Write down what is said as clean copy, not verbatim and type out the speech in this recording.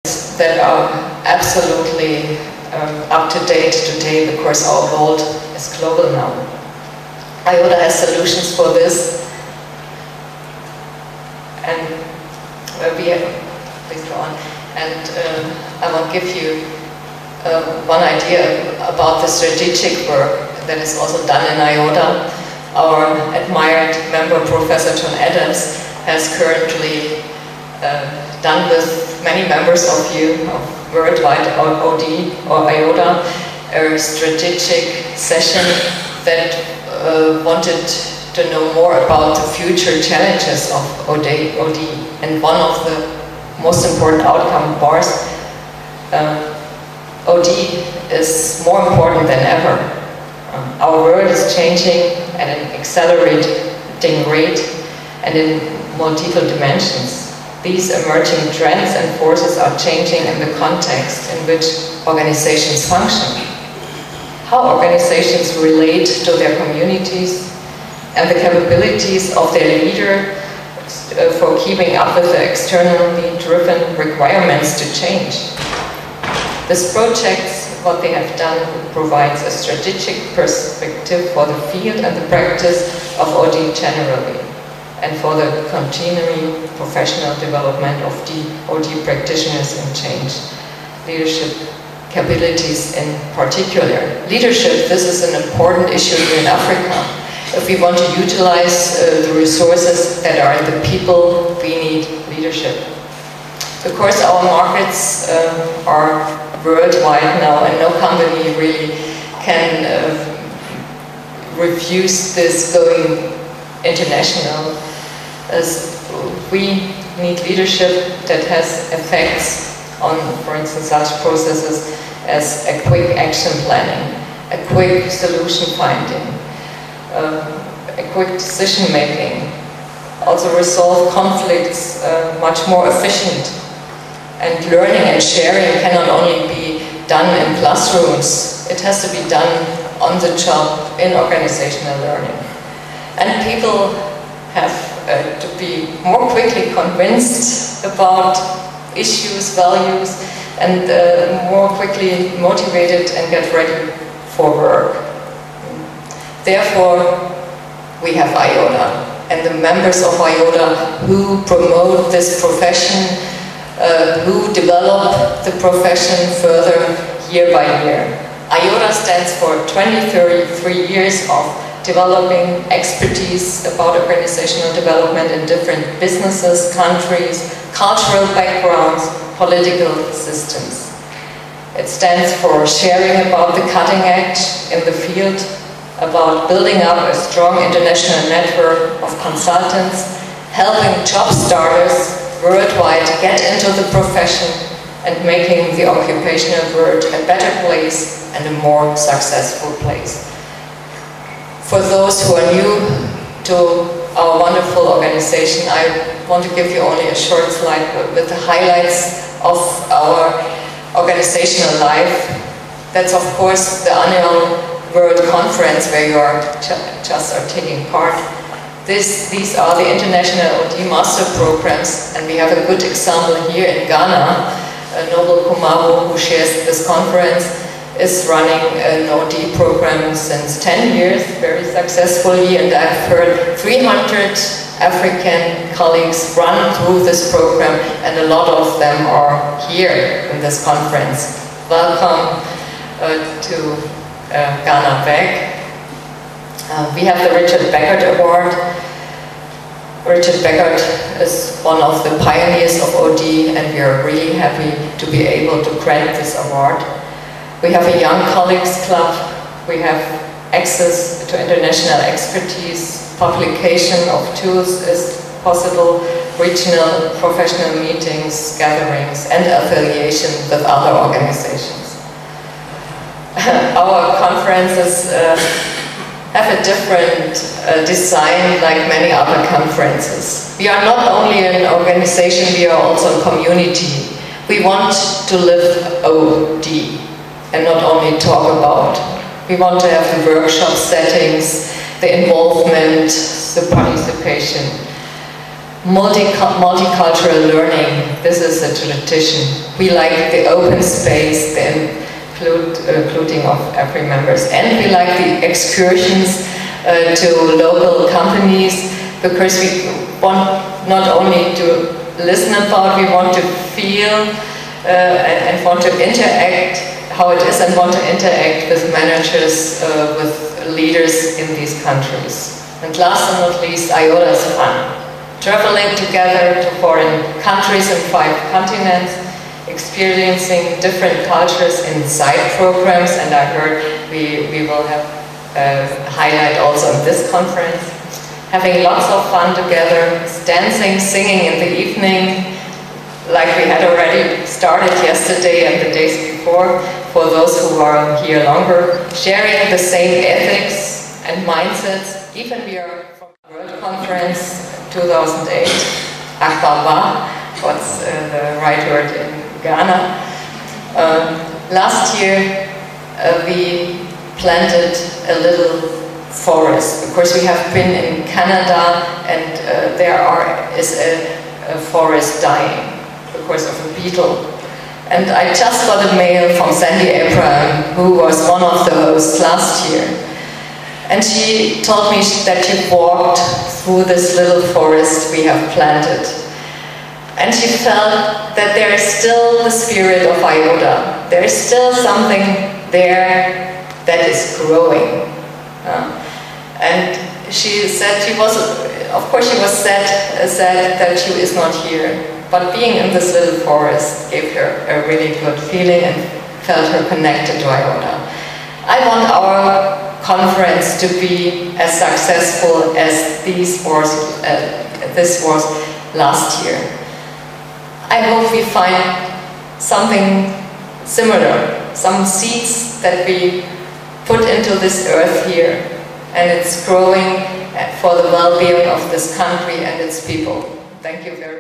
that are absolutely up to date today, because our world is global now. IODA has solutions for this, and please go on. And I will give you one idea about the strategic work that is also done in IODA. Our admired member, Professor John Adams, has currently done with many members of you of worldwide OD or IODA a strategic session that wanted to know more about the future challenges of OD. And one of the most important outcome was OD is more important than ever. Our world is changing at an accelerating rate and in multiple dimensions. These emerging trends and forces are changing in the context in which organizations function, how organizations relate to their communities, and the capabilities of their leader for keeping up with the externally driven requirements to change. This project, what they have done, provides a strategic perspective for the field and the practice of OD generally, and for the continuing professional development of the OD practitioners in change leadership capabilities in particular. Leadership, this is an important issue here in Africa. If we want to utilize the resources that are in the people, we need leadership. Of course, our markets are worldwide now, and no company really can refuse this going international. As we need leadership that has effects on, for instance, such processes as a quick action planning, a quick solution finding, a quick decision making, also resolve conflicts much more efficient. And learning and sharing cannot only be done in classrooms, it has to be done on the job in organizational learning. And people have to be more quickly convinced about issues, values, and more quickly motivated and get ready for work. Therefore, we have IODA, and the members of IODA who promote this profession, who develop the profession further year by year. IODA stands for 33 years of developing expertise about organizational development in different businesses, countries, cultural backgrounds, political systems. It stands for sharing about the cutting edge in the field, about building up a strong international network of consultants, helping job starters worldwide get into the profession and making the occupational world a better place and a more successful place. For those who are new to our wonderful organization, I want to give you only a short slide with the highlights of our organizational life. That's of course the annual World Conference where you are just taking part. These are the international OD master programs, and we have a good example here in Ghana. Noble Kumabo, who shares this conference, is running an OD program since 10 years, very successfully, and I've heard 300 African colleagues run through this program, and a lot of them are here in this conference. Welcome to Ghana back. We have the Richard Beckert Award. Richard Beckert is one of the pioneers of OD, and we are really happy to be able to grant this award. We have a Young Colleagues Club. We have access to international expertise. Publication of tools is possible. Regional professional meetings, gatherings, and affiliation with other organizations. Our conferences have a different design like many other conferences. We are not only an organization, we are also a community. We want to live OD and not only talk about. We want to have the workshop settings, the involvement, the participation. Multicultural learning, this is a tradition. We like the open space, the including of every members, and we like the excursions to local companies, because we want not only to listen about, we want to feel and want to interact how it is, and want to interact with managers, with leaders in these countries. And last but not least, IODA is fun. Traveling together to foreign countries in 5 continents, experiencing different cultures in side programs, and I heard we will have a highlight also in this conference. Having lots of fun together, dancing, singing in the evening, like we had already started yesterday and the days before, for those who are here longer, sharing the same ethics and mindsets. Even we are from the World Conference 2008, Akbaba, what's the right word in Ghana. Last year we planted a little forest. Of course, we have been in Canada, and there is a forest dying because of a beetle. And I just got a mail from Sandy Abraham, who was one of the hosts last year. And she told me that she walked through this little forest we have planted. And she felt that there is still the spirit of IODA. There is still something there that is growing. And she said of course she was sad that she is not here. But being in this little forest gave her a really good feeling and felt her connected to IODA. I want our conference to be as successful as this was last year. I hope we find something similar, some seeds that we put into this earth here, and it's growing for the well-being of this country and its people. Thank you very much.